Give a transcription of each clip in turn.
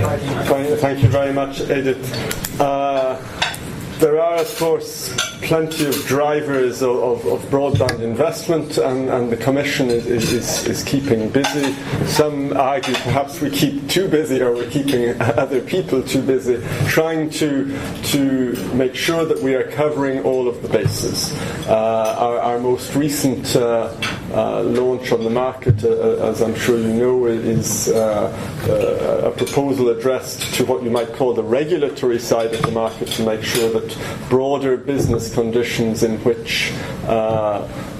Thank you very much, Edith. There are, of course, plenty of drivers of broadband investment, and the Commission is keeping busy. Some argue perhaps we keep too busy, or we're keeping other people too busy, trying to make sure that we are covering all of the bases. Our most recent launch on the market, as I'm sure you know, is a proposal addressed to what you might call the regulatory side of the market, to make sure that broader business conditions in which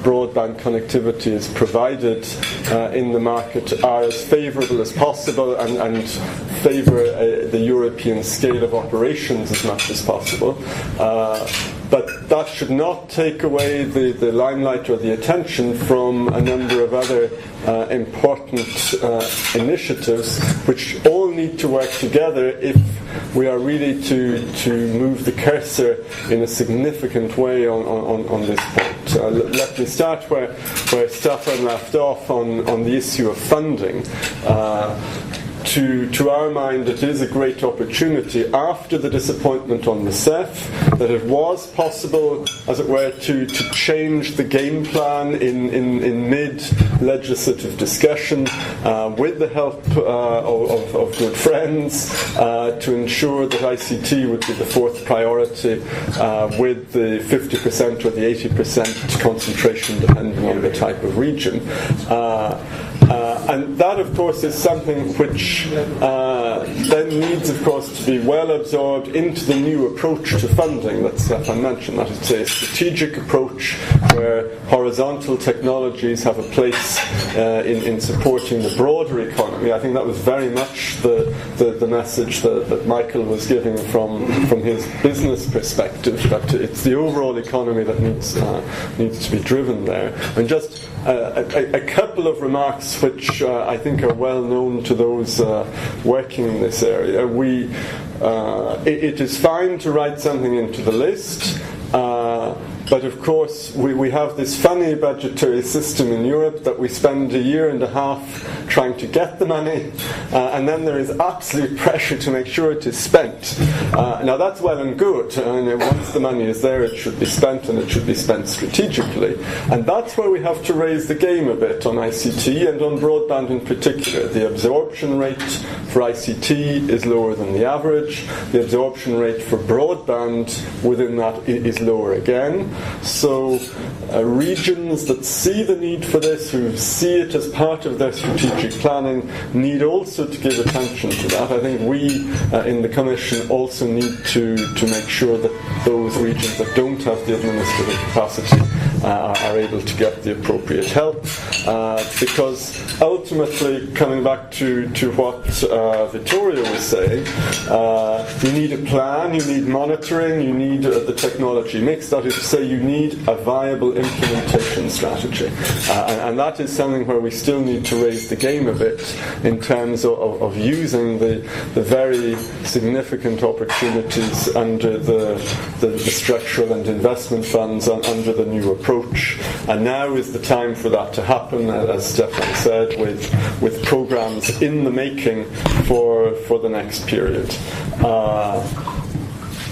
broadband connectivity is provided in the market are as favourable as possible, and favour the European scale of operations as much as possible. But that should not take away the limelight or the attention from a number of other important initiatives, which all need to work together if we are really to move the cursor in a significant way on this point. Let me start where Stefan left off on the issue of funding. To our mind, it is a great opportunity after the disappointment on the CEF that it was possible, as it were, to change the game plan in mid-legislative discussion with the help of good friends to ensure that ICT would be the fourth priority with the 50% or the 80% concentration depending on the type of region. And that, of course, is something which then needs, of course, to be well absorbed into the new approach to funding that Stefan mentioned. That is to say, a strategic approach where horizontal technologies have a place in supporting the broader economy. I think that was very much the message that Michael was giving from his business perspective, that it's the overall economy that needs to be driven there. And just a couple of remarks which I think are well known to those working in this area. It is fine to write something into the list, but of course we have this funny budgetary system in Europe that we spend a year and a half trying to get the money, and then there is absolute pressure to make sure it is spent. Now that's well and good, and once the money is there it should be spent, and it should be spent strategically, and that's where we have to raise the game a bit on ICT and on broadband in particular. The absorption rate for ICT is lower than the average. The absorption rate for broadband within that is lower again. So regions that see the need for this, who see it as part of their strategic planning, need also to give attention to that. I think we in the Commission also need to make sure that those regions that don't have the administrative capacity are able to get the appropriate help, because ultimately, coming back to what Vittorio was saying, you need a plan, you need monitoring, you need the technology mix. That is to say, you need a viable implementation strategy, and that is something where we still need to raise the game a bit in terms of using the very significant opportunities under the structural and investment funds under the new approach. And now is the time for that to happen, as Stefan said, with programs in the making for the next period.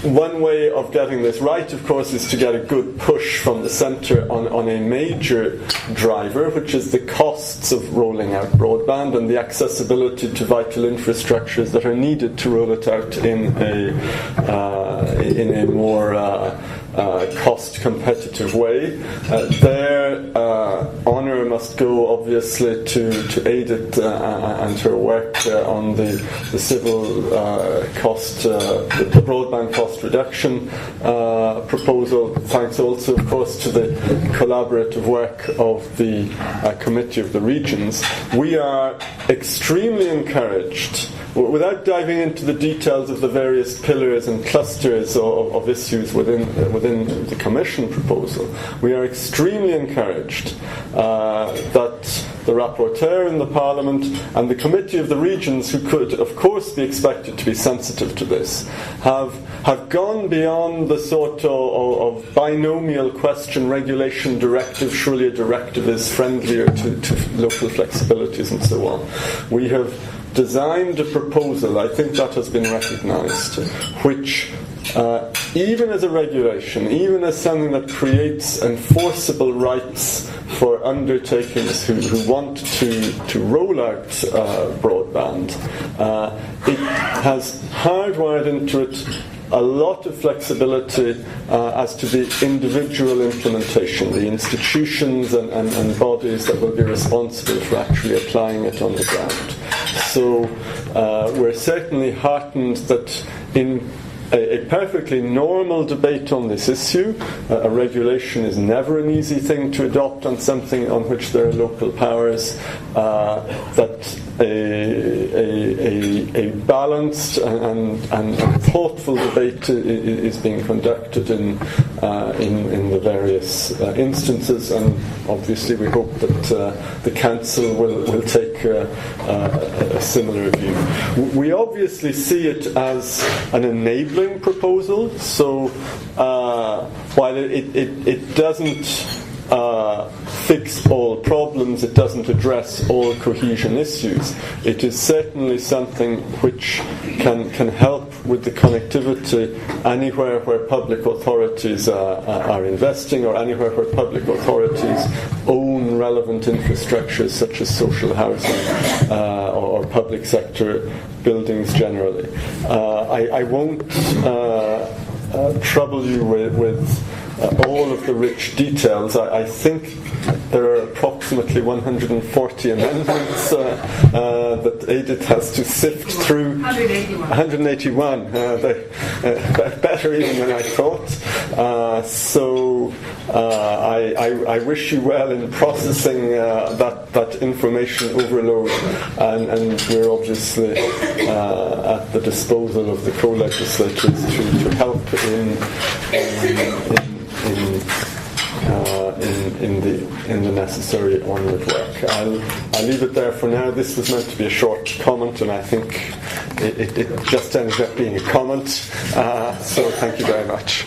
One way of getting this right, of course, is to get a good push from the centre on a major driver, which is the costs of rolling out broadband and the accessibility to vital infrastructures that are needed to roll it out in a more cost-competitive way. Their honour must go, obviously, to Edith and her work on the civil cost, the broadband cost reduction proposal. Thanks also, of course, to the collaborative work of the Committee of the Regions. We are extremely encouraged, without diving into the details of the various pillars and clusters of issues within the Commission proposal, we are extremely encouraged that the rapporteur in the Parliament and the Committee of the Regions, who could, of course, be expected to be sensitive to this, have gone beyond the sort of binomial question, regulation, directive. Surely a directive is friendlier to local flexibilities and so on. We have designed a proposal, I think that has been recognised, which even as a regulation, even as something that creates enforceable rights for undertakings who want to roll out broadband, it has hardwired into it a lot of flexibility as to the individual implementation, the institutions and bodies that will be responsible for actually applying it on the ground. So we're certainly heartened that in a perfectly normal debate on this issue, a regulation is never an easy thing to adopt on something on which there are local powers, that a balanced and thoughtful debate is being conducted in the various instances, and obviously we hope that the Council will take a similar view. We obviously see it as an enabling proposal, so while it doesn't fix all problems, it doesn't address all cohesion issues, it is certainly something which can help with the connectivity anywhere where public authorities are investing, or anywhere where public authorities own relevant infrastructures such as social housing or public sector buildings generally. I won't trouble you with all of the rich details. I think there are approximately 140 amendments that Edith has to sift through. 181. Better even than I thought. So I wish you well in processing that information overload, and we're obviously at the disposal of the co-legislators to help in the necessary onward work. I'll leave it there for now. This was meant to be a short comment, and I think it just ended up being a comment. So thank you very much.